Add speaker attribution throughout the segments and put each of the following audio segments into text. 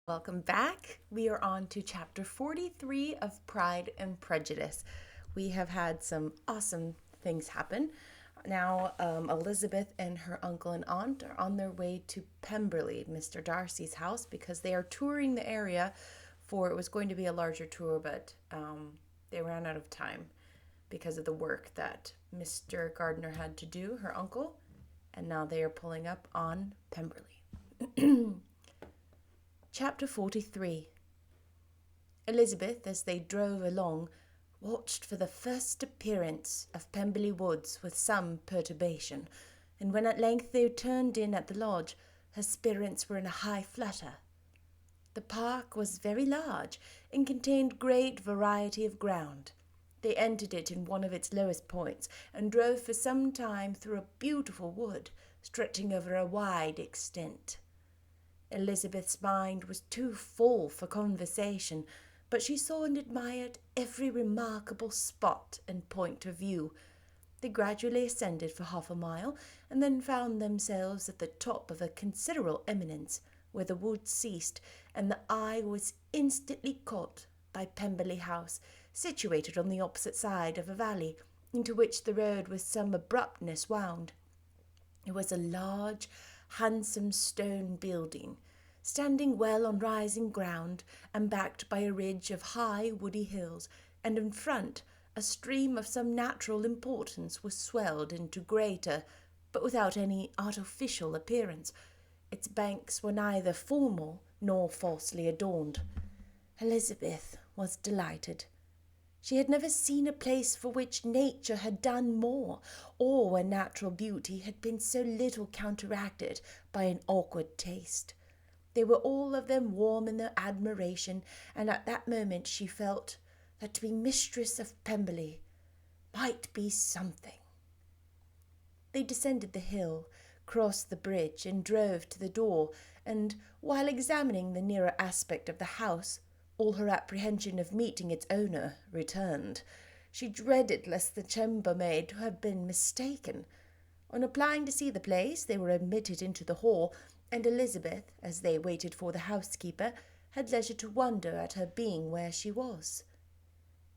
Speaker 1: Welcome back. We are on to chapter 43 of Pride and Prejudice. We have had some awesome things happen. Now, Elizabeth and her uncle and aunt are on their way to Pemberley, Mr. Darcy's house, because they are touring the area for it was going to be a larger tour, but they ran out of time because of the work that Mr. Gardiner had to do, her uncle, and now they are pulling up on Pemberley. Chapter 43. Elizabeth, as they drove along, watched for the first appearance of Pemberley Woods with some perturbation, and when at length they turned in at the lodge, her spirits were in a high flutter. The park was very large, and contained great variety of ground. They entered it in one of its lowest points, and drove for some time through a beautiful wood, stretching over a wide extent. Elizabeth's mind was too full for conversation, but she saw and admired every remarkable spot and point of view. They gradually ascended for half a mile, and then found themselves at the top of a considerable eminence, where the wood ceased, and the eye was instantly caught by Pemberley House, situated on the opposite side of a valley, into which the road with some abruptness wound. It was a large, handsome stone building, standing well on rising ground, and backed by a ridge of high woody hills, and in front a stream of some natural importance was swelled into greater, but without any artificial appearance. Its banks were neither formal nor falsely adorned. Elizabeth was delighted. She had never seen a place for which nature had done more, or where natural beauty had been so little counteracted by an awkward taste. They were all of them warm in their admiration, and at that moment she felt that to be mistress of Pemberley might be something. They descended the hill, crossed the bridge, and drove to the door, and, while examining the nearer aspect of the house, all her apprehension of meeting its owner returned. She dreaded lest the chambermaid had been mistaken. On applying to see the place, they were admitted into the hall, and Elizabeth, as they waited for the housekeeper, had leisure to wonder at her being where she was.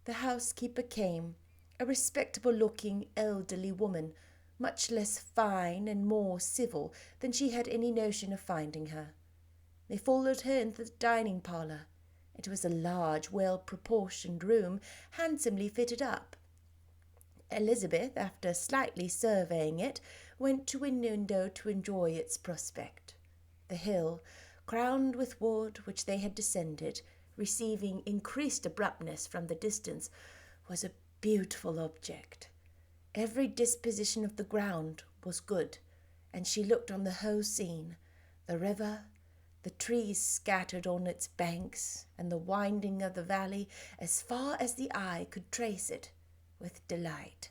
Speaker 1: The housekeeper came, a respectable-looking elderly woman, much less fine and more civil than she had any notion of finding her. They followed her into the dining-parlour. It was a large, well-proportioned room, handsomely fitted up. Elizabeth, after slightly surveying it, went to a window to enjoy its prospect. The hill, crowned with wood which they had descended, receiving increased abruptness from the distance, was a beautiful object. Every disposition of the ground was good, and she looked on the whole scene, the river, the trees scattered on its banks, and the winding of the valley, as far as the eye could trace it, with delight.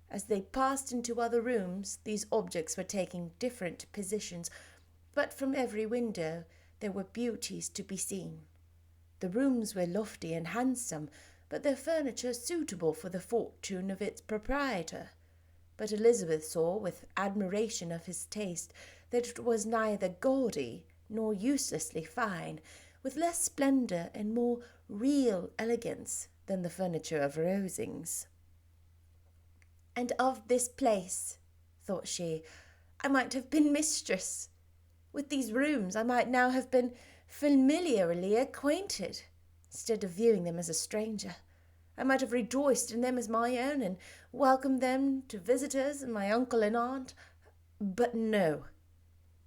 Speaker 1: As they passed into other rooms, these objects were taking different positions, but from every window there were beauties to be seen. The rooms were lofty and handsome, but their furniture suitable for the fortune of its proprietor. But Elizabeth saw, with admiration of his taste, that it was neither gaudy nor uselessly fine, with less splendour and more real elegance than the furniture of Rosings. And of this place, thought she, I might have been mistress. With these rooms I might now have been familiarly acquainted, instead of viewing them as a stranger. I might have rejoiced in them as my own, and welcomed them to visitors and my uncle and aunt. But no,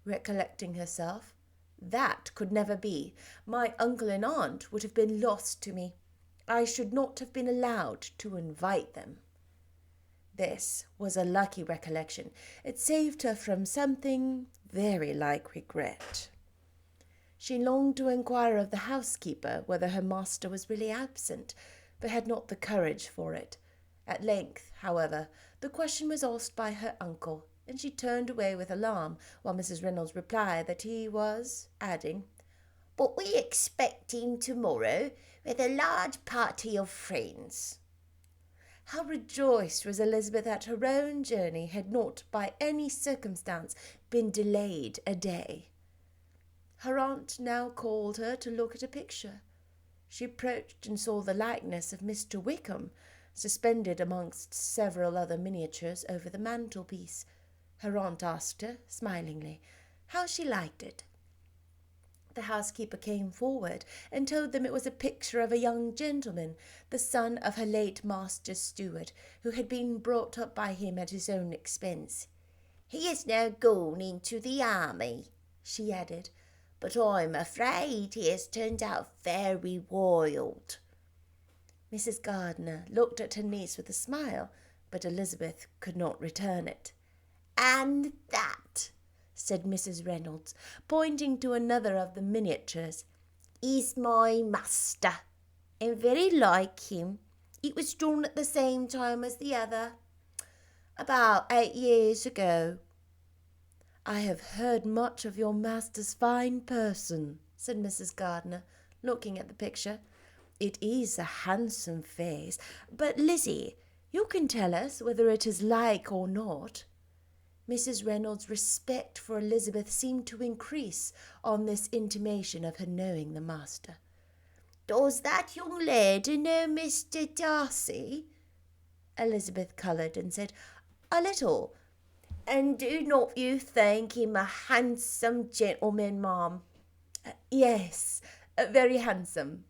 Speaker 1: recollecting herself, that could never be. My uncle and aunt would have been lost to me. I should not have been allowed to invite them. This was a lucky recollection. It saved her from something very like regret. She longed to inquire of the housekeeper whether her master was really absent, but had not the courage for it. At length, however, the question was asked by her uncle, and she turned away with alarm, while Mrs. Reynolds replied that he was, adding, "But we expect him to-morrow with a large party of friends." How rejoiced was Elizabeth that her own journey had not by any circumstance been delayed a day. Her aunt now called her to look at a picture. She approached and saw the likeness of Mr. Wickham, suspended amongst several other miniatures over the mantelpiece. Her aunt asked her, smilingly, how she liked it. The housekeeper came forward and told them it was a picture of a young gentleman, the son of her late master's steward, who had been brought up by him at his own expense. "He is now gone into the army," she added, "but I'm afraid he has turned out very wild." Mrs. Gardiner looked at her niece with a smile, but Elizabeth could not return it. "And that," said Mrs. Reynolds, pointing to another of the miniatures, "is my master, and very like him. It was drawn at the same time as the other, about 8 years ago." "I have heard much of your master's fine person," said Mrs. Gardiner, looking at the picture. "It is a handsome face, but Lizzie, you can tell us whether it is like or not." Mrs. Reynolds' respect for Elizabeth seemed to increase on this intimation of her knowing the master. "Does that young lady know Mr. Darcy?" Elizabeth coloured and said, "A little." "And do not you think him a handsome gentleman, ma'am?" "Yes, very handsome."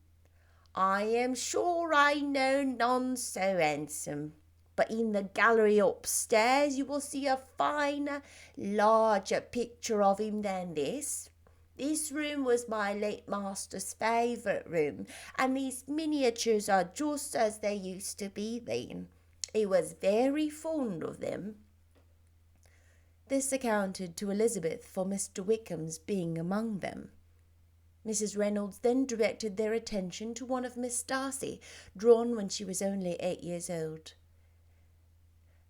Speaker 1: "I am sure I know none so handsome. But in the gallery upstairs you will see a finer, larger picture of him than this. This room was my late master's favourite room, and these miniatures are just as they used to be then. He was very fond of them." This accounted to Elizabeth for Mr. Wickham's being among them. Mrs. Reynolds then directed their attention to one of Miss Darcy, drawn when she was only 8 years old.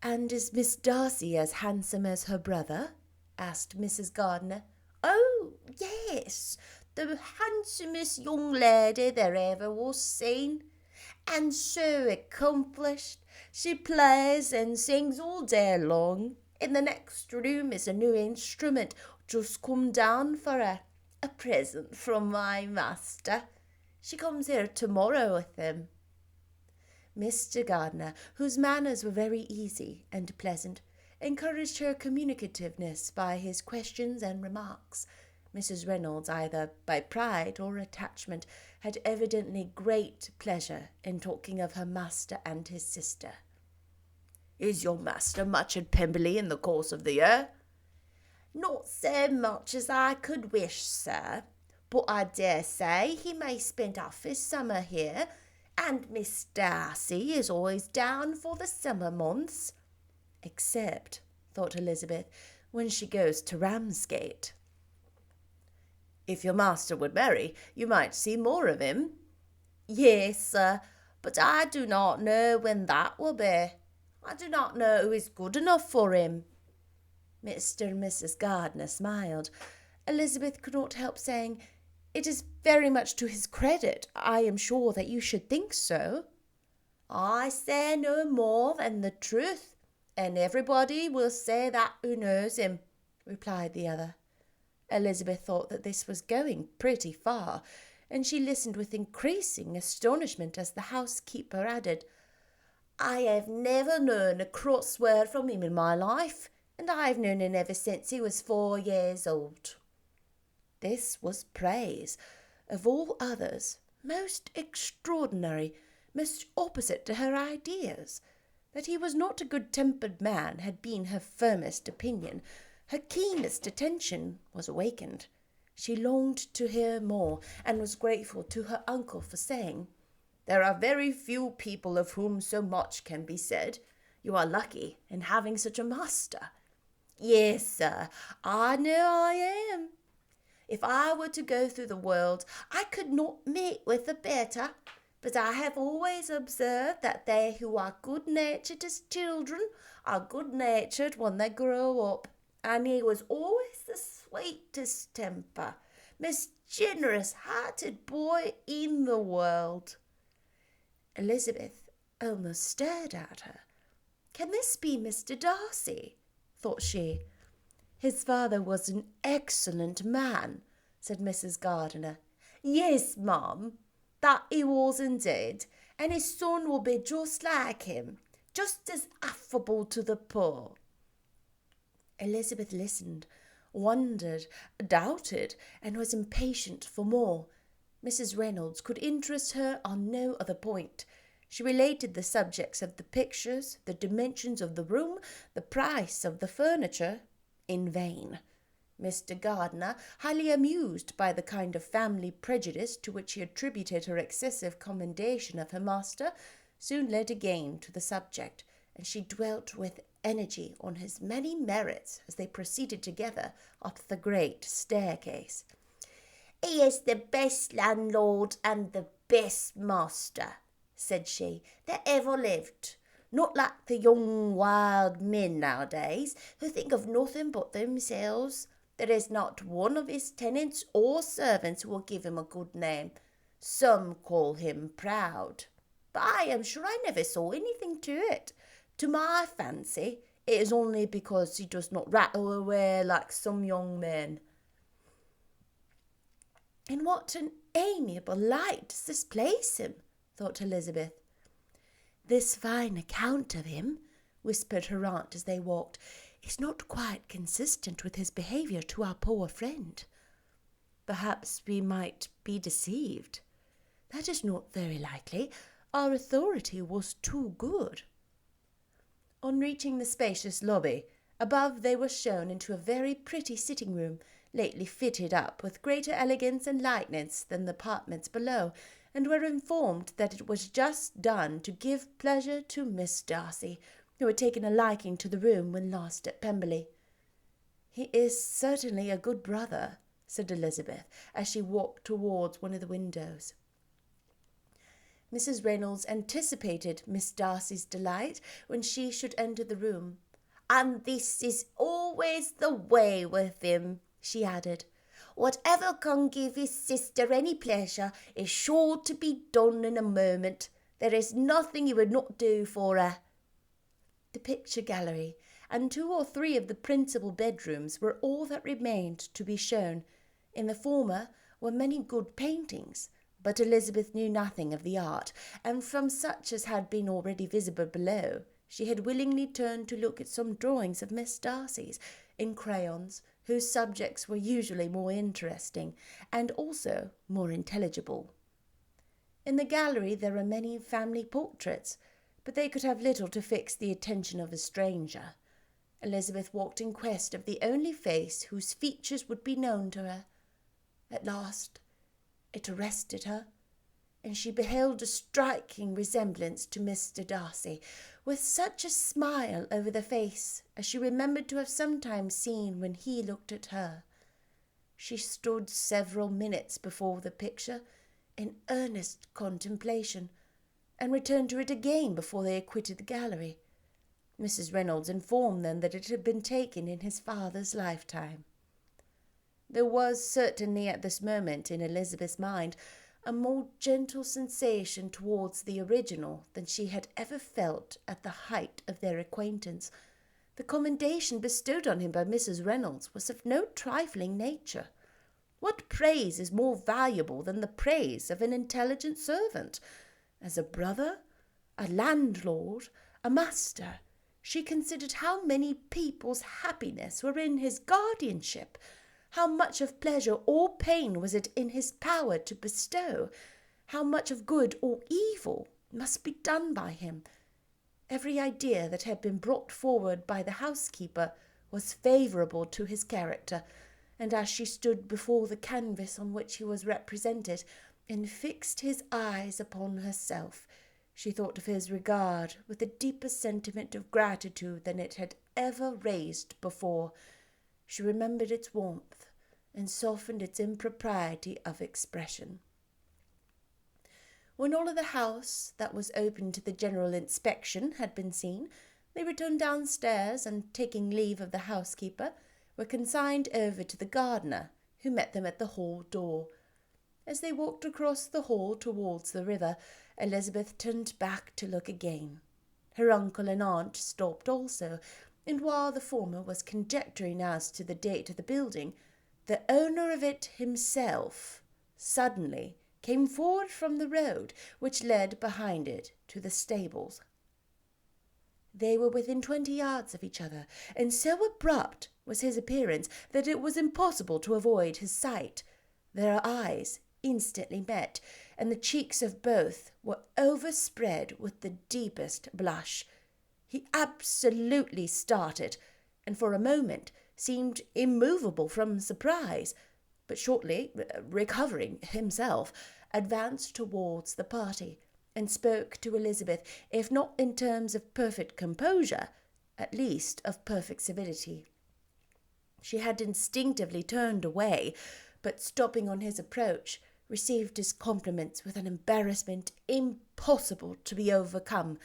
Speaker 1: "And is Miss Darcy as handsome as her brother?" asked Mrs. Gardiner. "Oh, yes, the handsomest young lady there ever was seen, and so accomplished. She plays and sings all day long. In the next room is a new instrument just come down for her, a present from my master. She comes here tomorrow with him." Mr. Gardiner, whose manners were very easy and pleasant, encouraged her communicativeness by his questions and remarks. Mrs. Reynolds, either by pride or attachment, had evidently great pleasure in talking of her master and his sister. "Is your master much at Pemberley in the course of the year?" "Not so much as I could wish, sir, but I dare say he may spend half his summer here, and Miss Darcy is always down for the summer months." "Except," thought Elizabeth, "when she goes to Ramsgate." "If your master would marry, you might see more of him." "Yes, sir, but I do not know when that will be. I do not know who is good enough for him." Mr. and Mrs. Gardiner smiled. Elizabeth could not help saying, "It is very much to his credit. I am sure that you should think so." "I say no more than the truth, and everybody will say that who knows him," replied the other. Elizabeth thought that this was going pretty far, and she listened with increasing astonishment as the housekeeper added, "I have never known a cross word from him in my life, and I have known him ever since he was 4 years old." This was praise. Of all others, most extraordinary, most opposite to her ideas. That he was not a good-tempered man had been her firmest opinion. Her keenest attention was awakened. She longed to hear more, and was grateful to her uncle for saying, "There are very few people of whom so much can be said. You are lucky in having such a master." "Yes, sir, I know I am. If I were to go through the world, I could not meet with a better, but I have always observed that they who are good-natured as children are good-natured when they grow up, and he was always the sweetest temper, most generous-hearted boy in the world." Elizabeth almost stared at her. "Can this be Mr. Darcy?" thought she. "His father was an excellent man," said Mrs. Gardiner. Yes, ma'am, that he was indeed, and his son will be just like him, just as affable to the poor. Elizabeth listened, wondered, doubted, and was impatient for more. Mrs. Reynolds could interest her on no other point. She related the subjects of the pictures, the dimensions of the room, the price of the furniture, in vain. Mr. Gardiner, highly amused by the kind of family prejudice to which he attributed her excessive commendation of her master, soon led again to the subject, and she dwelt with energy on his many merits as they proceeded together up the great staircase. He is the best landlord and the best master, said she, that ever lived. Not like the young wild men nowadays, who think of nothing but themselves. There is not one of his tenants or servants who will give him a good name. Some call him proud, but I am sure I never saw anything to it. To my fancy, it is only because he does not rattle away like some young men. In what an amiable light does this place him, thought Elizabeth. This fine account of him, whispered her aunt as they walked, is not quite consistent with his behaviour to our poor friend. Perhaps we might be deceived. That is not very likely. Our authority was too good. On reaching the spacious lobby, above they were shown into a very pretty sitting-room, lately fitted up with greater elegance and lightness than the apartments below, and were informed that it was just done to give pleasure to Miss Darcy, who had taken a liking to the room when last at Pemberley. He is certainly a good brother, said Elizabeth, as she walked towards one of the windows. Mrs. Reynolds anticipated Miss Darcy's delight when she should enter the room. And this is always the way with him, she added. Whatever can give his sister any pleasure is sure to be done in a moment. There is nothing he would not do for her. The picture gallery and 2 or 3 of the principal bedrooms were all that remained to be shown. In the former were many good paintings, but Elizabeth knew nothing of the art, and from such as had been already visible below, she had willingly turned to look at some drawings of Miss Darcy's in crayons, whose subjects were usually more interesting and also more intelligible. In the gallery there were many family portraits, but they could have little to fix the attention of a stranger. Elizabeth walked in quest of the only face whose features would be known to her. At last it arrested her, and she beheld a striking resemblance to Mr. Darcy, with such a smile over the face as she remembered to have sometimes seen when he looked at her. She stood several minutes before the picture in earnest contemplation, and returned to it again before they quitted the gallery. Mrs. Reynolds informed them that it had been taken in his father's lifetime. There was certainly at this moment in Elizabeth's mind a more gentle sensation towards the original than she had ever felt at the height of their acquaintance. The commendation bestowed on him by Mrs. Reynolds was of no trifling nature. What praise is more valuable than the praise of an intelligent servant? As a brother, a landlord, a master, she considered how many people's happiness were in his guardianship, how much of pleasure or pain was it in his power to bestow, how much of good or evil must be done by him. Every idea that had been brought forward by the housekeeper was favourable to his character, and as she stood before the canvas on which he was represented, and fixed his eyes upon herself, she thought of his regard with a deeper sentiment of gratitude than it had ever raised before. She remembered its warmth, and softened its impropriety of expression. When all of the house that was open to the general inspection had been seen, they returned downstairs, and, taking leave of the housekeeper, were consigned over to the gardener, who met them at the hall door. As they walked across the hall towards the river, Elizabeth turned back to look again. Her uncle and aunt stopped also, and while the former was conjecturing as to the date of the building, the owner of it himself suddenly came forward from the road which led behind it to the stables. They were within 20 yards of each other, and so abrupt was his appearance that it was impossible to avoid his sight. Their eyes instantly met, and the cheeks of both were overspread with the deepest blush. He absolutely started, and for a moment seemed immovable from surprise, but shortly, recovering himself, advanced towards the party, and spoke to Elizabeth, if not in terms of perfect composure, at least of perfect civility. She had instinctively turned away, but stopping on his approach, received his compliments with an embarrassment impossible to be overcome.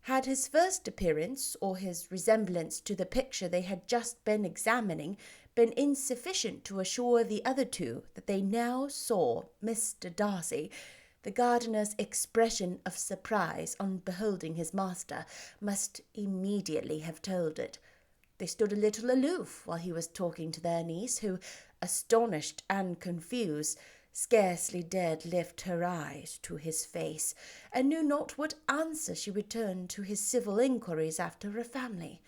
Speaker 1: Had his first appearance, or his resemblance to the picture they had just been examining, been insufficient to assure the other two that they now saw Mr. Darcy, the gardener's expression of surprise on beholding his master must immediately have told it. They stood a little aloof while he was talking to their niece, who, astonished and confused, scarcely dared lift her eyes to his face, and knew not what answer she returned to his civil inquiries after her family.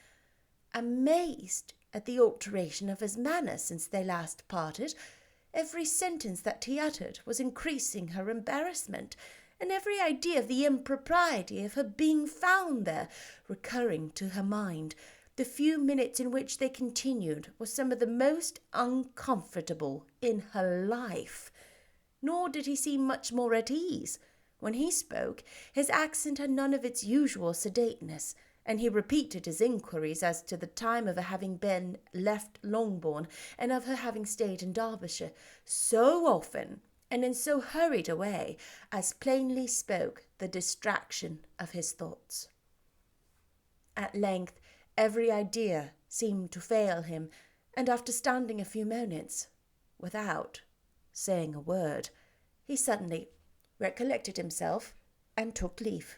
Speaker 1: Amazed at the alteration of his manner since they last parted, every sentence that he uttered was increasing her embarrassment, and every idea of the impropriety of her being found there recurring to her mind. The few minutes in which they continued were some of the most uncomfortable in her life. Nor did he seem much more at ease. When he spoke, his accent had none of its usual sedateness, and he repeated his inquiries as to the time of her having been left Longbourn, and of her having stayed in Derbyshire, so often and in so hurried a way as plainly spoke the distraction of his thoughts. At length every idea seemed to fail him, and after standing a few moments, without saying a word, he suddenly recollected himself and took leave.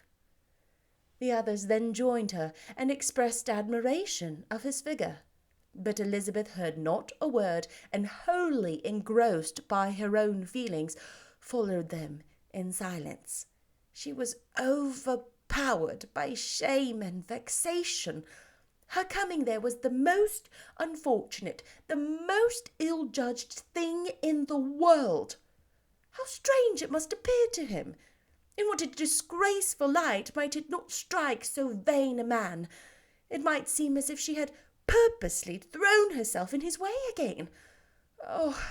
Speaker 1: The others then joined her and expressed admiration of his figure, but Elizabeth heard not a word, and wholly engrossed by her own feelings, followed them in silence. She was overpowered by shame and vexation. Her coming there was the most unfortunate, the most ill-judged thing in the world. How strange it must appear to him! In what a disgraceful light might it not strike so vain a man! It might seem as if she had purposely thrown herself in his way again. Oh,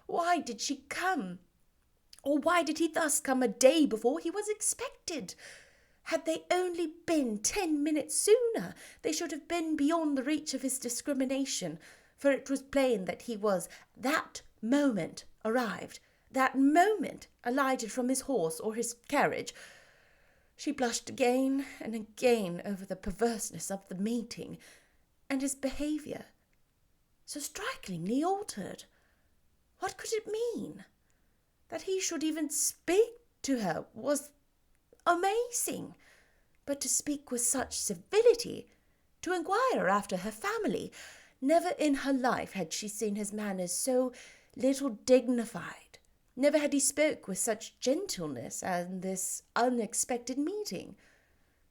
Speaker 1: why did she come? Or why did he thus come a day before he was expected? Had they only been 10 minutes sooner, they should have been beyond the reach of his discrimination, for it was plain that he was that moment arrived, that moment alighted from his horse or his carriage. She blushed again and again over the perverseness of the meeting, and his behaviour, so strikingly altered. What could it mean? That he should even speak to her was amazing, but to speak with such civility, to inquire after her family, never in her life had she seen his manners so little dignified. Never had he spoke with such gentleness as this unexpected meeting.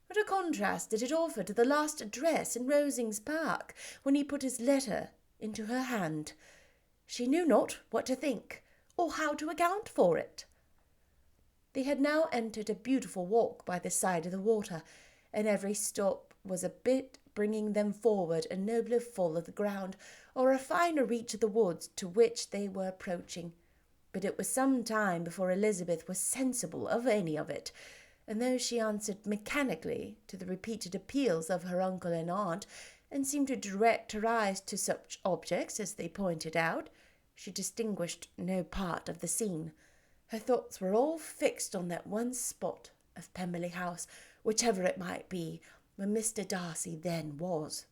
Speaker 1: What a contrast did it offer to the last address in Rosings Park, when he put his letter into her hand. She knew not what to think, or how to account for it. They had now entered a beautiful walk by the side of the water, and every stop was a bit bringing them forward a nobler fall of the ground, or a finer reach of the woods to which they were approaching. But it was some time before Elizabeth was sensible of any of it, and though she answered mechanically to the repeated appeals of her uncle and aunt, and seemed to direct her eyes to such objects as they pointed out, she distinguished no part of the scene. Her thoughts were all fixed on that one spot of Pemberley House, whichever it might be, where Mr. Darcy then was.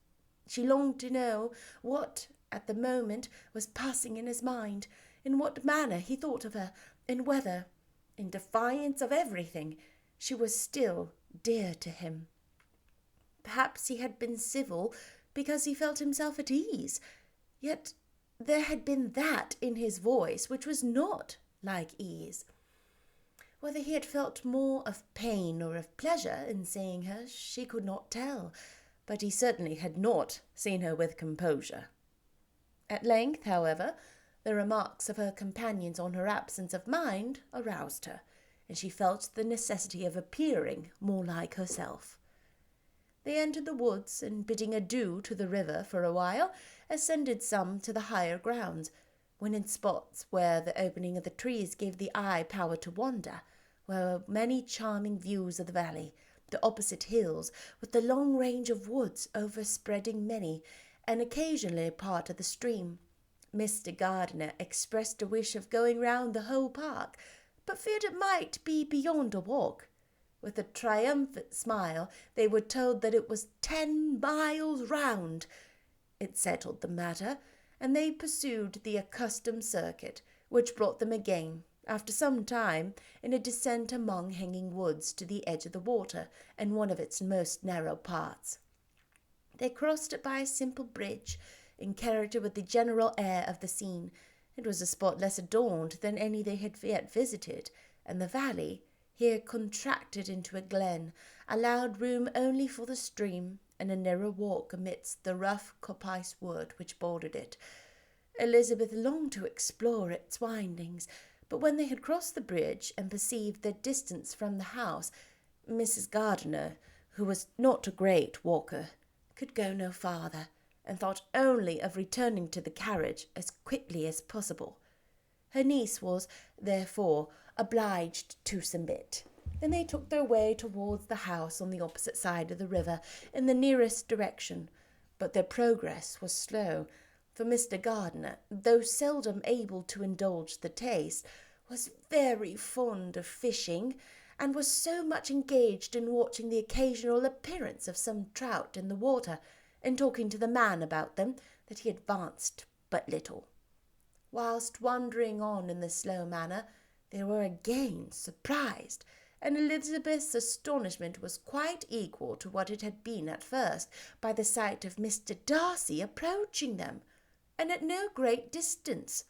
Speaker 1: She longed to know what, at the moment, was passing in his mind, in what manner he thought of her, and whether, in defiance of everything, she was still dear to him. Perhaps he had been civil because he felt himself at ease, yet there had been that in his voice which was not like ease. Whether he had felt more of pain or of pleasure in seeing her, she could not tell, but he certainly had not seen her with composure. At length, however, the remarks of her companions on her absence of mind aroused her, and she felt the necessity of appearing more like herself. They entered the woods, and bidding adieu to the river for a while, ascended some to the higher grounds, when in spots where the opening of the trees gave the eye power to wander, were many charming views of the valley, the opposite hills, with the long range of woods overspreading many, and occasionally a part of the stream. Mr. Gardiner expressed a wish of going round the whole park, but feared it might be beyond a walk. With a triumphant smile, they were told that it was 10 miles round. It settled the matter, and they pursued the accustomed circuit, which brought them again, after some time, in a descent among hanging woods to the edge of the water, and one of its most narrow parts. They crossed it by a simple bridge, in character with the general air of the scene. It was a spot less adorned than any they had yet visited, and the valley, here contracted into a glen, allowed room only for the stream, and a narrow walk amidst the rough coppice wood which bordered it. Elizabeth longed to explore its windings, but when they had crossed the bridge and perceived their distance from the house, Mrs. Gardiner, who was not a great walker, could go no farther, and thought only of returning to the carriage as quickly as possible. Her niece was, therefore, obliged to submit, and they took their way towards the house on the opposite side of the river, in the nearest direction. But their progress was slow, for Mr. Gardiner, though seldom able to indulge the taste, was very fond of fishing, and was so much engaged in watching the occasional appearance of some trout in the water, and talking to the man about them, that he advanced but little. Whilst wandering on in this slow manner, they were again surprised, and Elizabeth's astonishment was quite equal to what it had been at first, by the sight of Mr. Darcy approaching them, and at no great distance.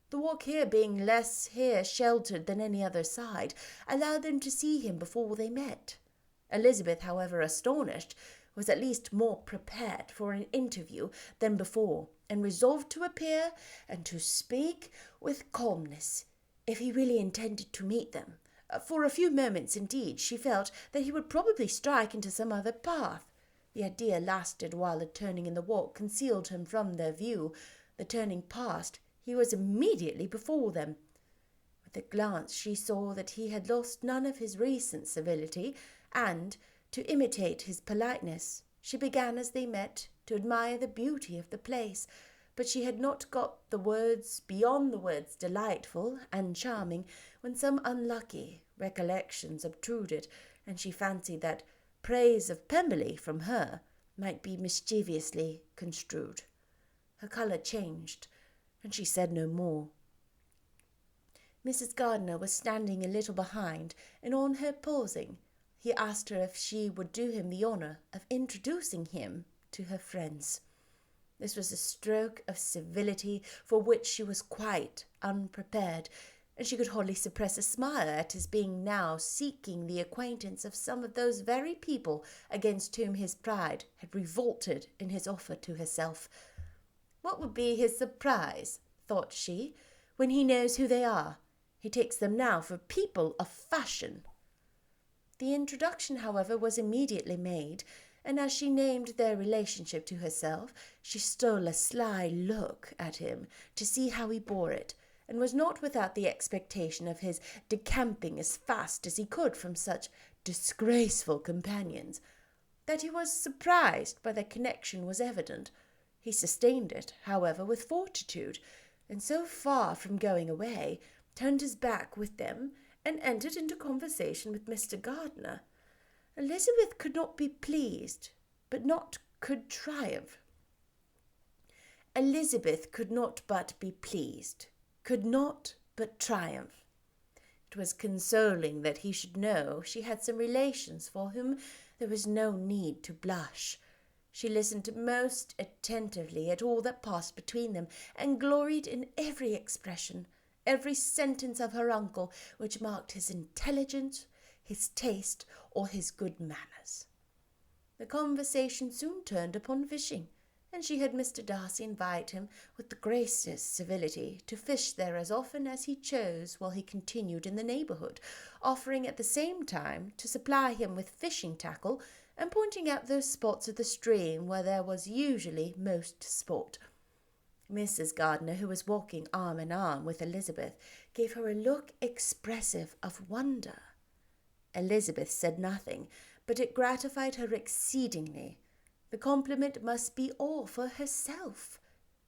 Speaker 1: The walk here being less sheltered than any other side, allowed them to see him before they met. Elizabeth, however astonished, was at least more prepared for an interview than before, and resolved to appear and to speak with calmness, if he really intended to meet them. For a few moments, indeed, she felt that he would probably strike into some other path. The idea lasted while a turning in the walk concealed him from their view. The turning past, he was immediately before them. With a glance she saw that he had lost none of his recent civility, and, to imitate his politeness, she began as they met to admire the beauty of the place, but she had not got the words beyond the words delightful and charming, when some unlucky recollections obtruded, and she fancied that praise of Pemberley from her might be mischievously construed. Her colour changed, and she said no more. Mrs. Gardiner was standing a little behind, and on her pausing, he asked her if she would do him the honour of introducing him to her friends. This was a stroke of civility for which she was quite unprepared, and she could hardly suppress a smile at his being now seeking the acquaintance of some of those very people against whom his pride had revolted in his offer to herself. What would be his surprise, thought she, when he knows who they are? He takes them now for people of fashion. The introduction, however, was immediately made, and as she named their relationship to herself, she stole a sly look at him to see how he bore it, and was not without the expectation of his decamping as fast as he could from such disgraceful companions. That he was surprised by their connection was evident. He sustained it, however, with fortitude, and so far from going away, turned his back with them, and entered into conversation with Mr. Gardiner. Elizabeth could not be pleased, but not could triumph. Elizabeth could not but be pleased, could not but triumph. It was consoling that he should know she had some relations for whom there was no need to blush. She listened most attentively at all that passed between them, and gloried in every expression, every sentence of her uncle, which marked his intelligence, his taste, or his good manners. The conversation soon turned upon fishing, and she had Mr. Darcy invite him, with the greatest civility, to fish there as often as he chose while he continued in the neighbourhood, offering at the same time to supply him with fishing tackle, and pointing out those spots of the stream where there was usually most sport. Mrs. Gardiner, who was walking arm in arm with Elizabeth, gave her a look expressive of wonder. Elizabeth said nothing, but it gratified her exceedingly. The compliment must be all for herself.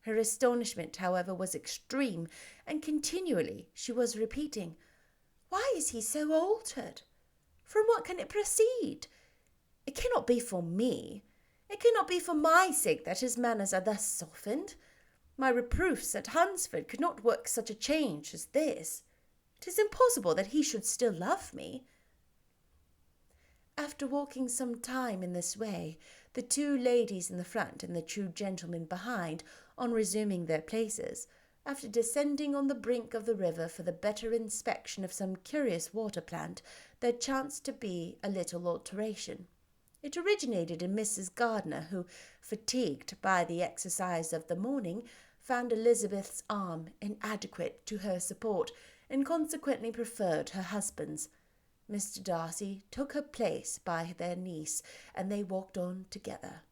Speaker 1: Her astonishment, however, was extreme, and continually she was repeating, "Why is he so altered? From what can it proceed? It cannot be for me. It cannot be for my sake that his manners are thus softened. My reproofs at Hunsford could not work such a change as this. It is impossible that he should still love me." After walking some time in this way, the two ladies in the front and the two gentlemen behind, on resuming their places, after descending on the brink of the river for the better inspection of some curious water plant, there chanced to be a little alteration. It originated in Mrs. Gardiner, who, fatigued by the exercise of the morning, found Elizabeth's arm inadequate to her support, and consequently preferred her husband's. Mr. Darcy took her place by their niece, and they walked on together.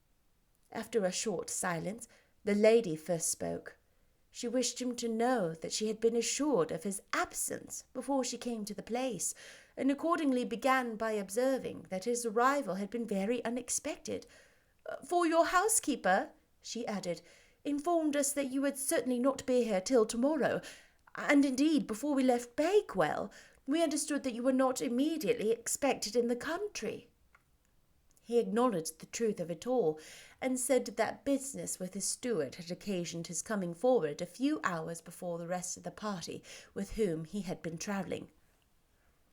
Speaker 1: After a short silence, the lady first spoke. She wished him to know that she had been assured of his absence before she came to the place, and accordingly began by observing that his arrival had been very unexpected. "For your housekeeper," she added, "informed us that you would certainly not be here till tomorrow, and indeed, before we left Bakewell, we understood that you were not immediately expected in the country." He acknowledged the truth of it all, and said that business with his steward had occasioned his coming forward a few hours before the rest of the party with whom he had been travelling.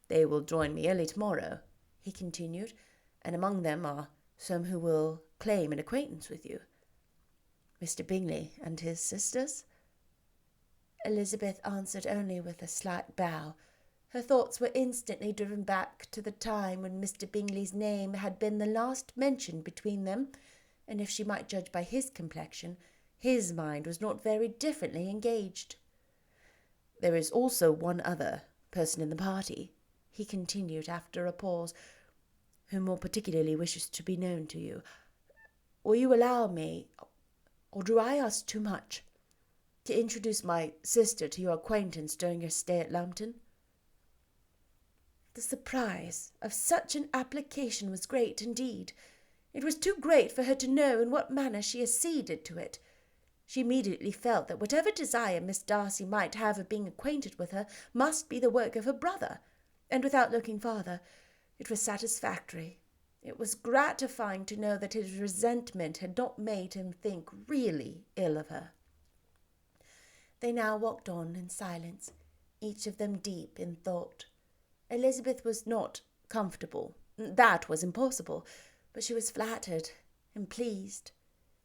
Speaker 1: "They will join me early tomorrow," he continued, "and among them are some who will claim an acquaintance with you. Mr. Bingley and his sisters?" Elizabeth answered only with a slight bow. Her thoughts were instantly driven back to the time when Mr. Bingley's name had been the last mentioned between them, and if she might judge by his complexion, his mind was not very differently engaged. "There is also one other person in the party," he continued after a pause, "who more particularly wishes to be known to you. Will you allow me, or do I ask too much, to introduce my sister to your acquaintance during your stay at Lambton?" The surprise of such an application was great indeed. It was too great for her to know in what manner she acceded to it. She immediately felt that whatever desire Miss Darcy might have of being acquainted with her must be the work of her brother, and without looking farther, it was satisfactory. It was gratifying to know that his resentment had not made him think really ill of her. They now walked on in silence, each of them deep in thought. Elizabeth was not comfortable. That was impossible, but she was flattered and pleased.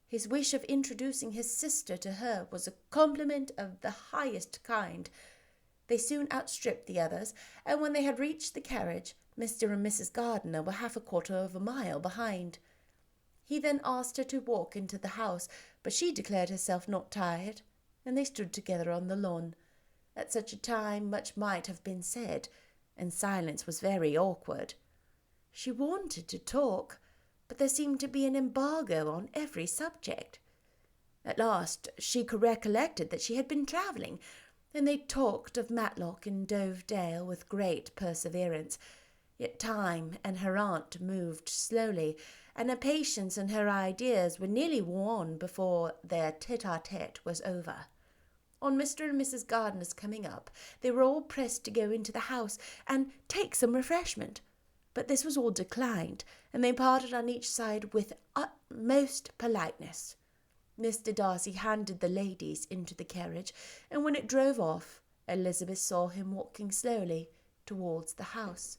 Speaker 1: His wish of introducing his sister to her was a compliment of the highest kind. They soon outstripped the others, and when they had reached the carriage, Mr. and Mrs. Gardiner were half a quarter of a mile behind. He then asked her to walk into the house, but she declared herself not tired, and they stood together on the lawn. At such a time much might have been said, and silence was very awkward. She wanted to talk, but there seemed to be an embargo on every subject. At last she recollected that she had been travelling, and they talked of Matlock and Dovedale with great perseverance. Yet time and her aunt moved slowly, and her patience and her ideas were nearly worn before their tete-a-tete was over. On Mr. and Mrs. Gardiner's coming up, they were all pressed to go into the house and take some refreshment, but this was all declined, and they parted on each side with utmost politeness. Mr. Darcy handed the ladies into the carriage, and when it drove off, Elizabeth saw him walking slowly towards the house.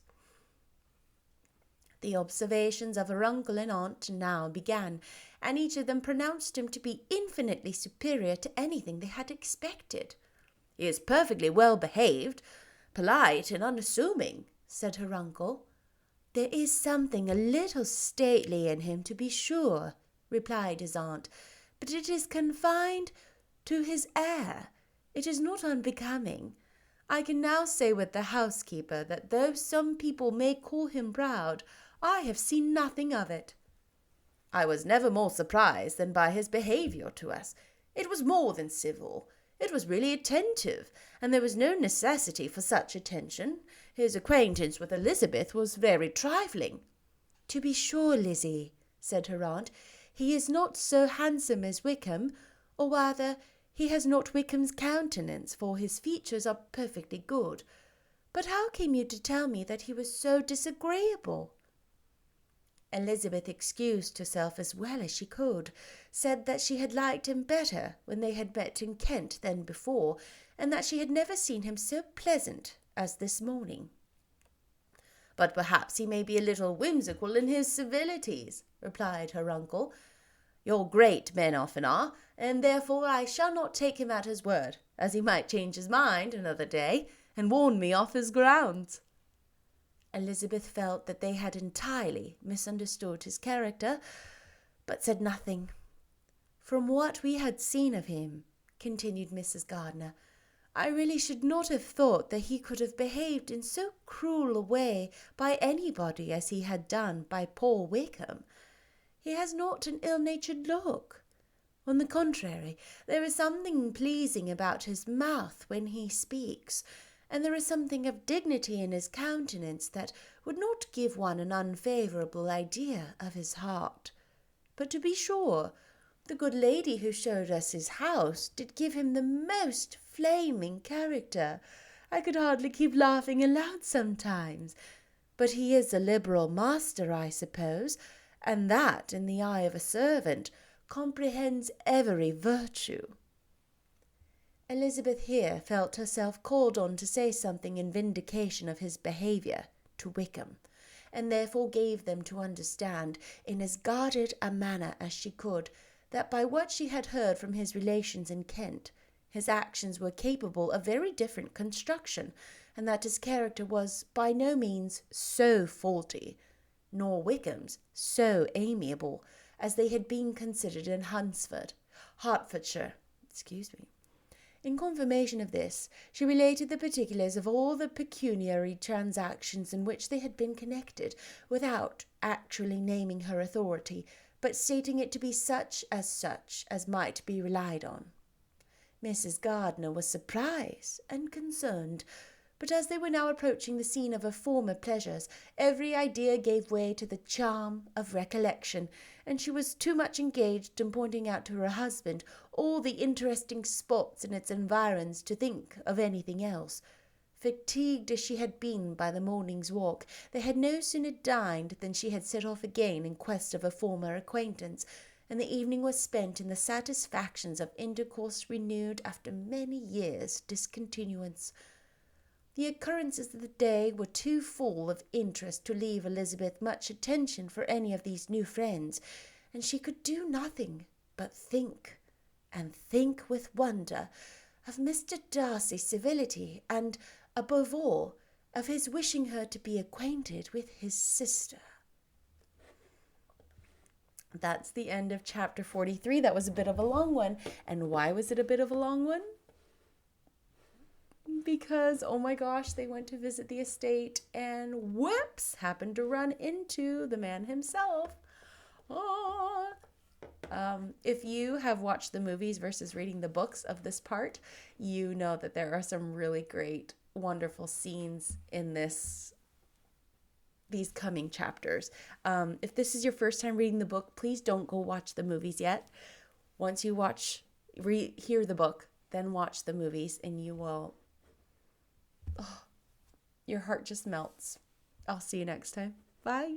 Speaker 1: The observations of her uncle and aunt now began, and each of them pronounced him to be infinitely superior to anything they had expected. "He is perfectly well behaved, polite and unassuming," said her uncle. "There is something a little stately in him, to be sure," replied his aunt, "but it is confined to his air. It is not unbecoming. I can now say with the housekeeper that though some people may call him proud, I have seen nothing of it." "I was never more surprised than by his behaviour to us. It was more than civil. It was really attentive, and there was no necessity for such attention. His acquaintance with Elizabeth was very trifling." "To be sure, Lizzie," said her aunt, "he is not so handsome as Wickham, or rather, he has not Wickham's countenance, for his features are perfectly good. But how came you to tell me that he was so disagreeable?" Elizabeth excused herself as well as she could, said that she had liked him better when they had met in Kent than before, and that she had never seen him so pleasant as this morning. "But perhaps he may be a little whimsical in his civilities," replied her uncle. "Your great men often are, and therefore I shall not take him at his word, as he might change his mind another day and warn me off his grounds." Elizabeth felt that they had entirely misunderstood his character, but said nothing. "From what we had seen of him," continued Mrs. Gardiner, "I really should not have thought that he could have behaved in so cruel a way by anybody as he had done by poor Wickham. He has not an ill-natured look. On the contrary, there is something pleasing about his mouth when he speaks, and there is something of dignity in his countenance that would not give one an unfavourable idea of his heart. But to be sure, the good lady who showed us his house did give him the most flaming character. I could hardly keep laughing aloud sometimes. But he is a liberal master, I suppose, and that, in the eye of a servant, comprehends every virtue." Elizabeth here felt herself called on to say something in vindication of his behaviour to Wickham, and therefore gave them to understand, in as guarded a manner as she could, that by what she had heard from his relations in Kent, his actions were capable of very different construction, and that his character was by no means so faulty, nor Wickham's so amiable, as they had been considered in Hertfordshire. In confirmation of this, she related the particulars of all the pecuniary transactions in which they had been connected, without actually naming her authority, but stating it to be such as might be relied on. Mrs. Gardiner was surprised and concerned, but as they were now approaching the scene of her former pleasures, every idea gave way to the charm of recollection, and she was too much engaged in pointing out to her husband all the interesting spots in its environs to think of anything else. Fatigued as she had been by the morning's walk, they had no sooner dined than she had set off again in quest of a former acquaintance, and the evening was spent in the satisfactions of intercourse renewed after many years' discontinuance. The occurrences of the day were too full of interest to leave Elizabeth much attention for any of these new friends, and she could do nothing but think, and think with wonder, of Mr. Darcy's civility, and, above all, of his wishing her to be acquainted with his sister. That's the end of chapter 43. That was a bit of a long one. And why was it a bit of a long one? Because, oh my gosh, they went to visit the estate and whoops, happened to run into the man himself. Oh. If you have watched the movies versus reading the books of this part, you know that there are some really great, wonderful scenes in these coming chapters. If this is your first time reading the book, please don't go watch the movies yet. Once you hear the book, then watch the movies, and you will, your heart just melts. I'll see you next time. Bye.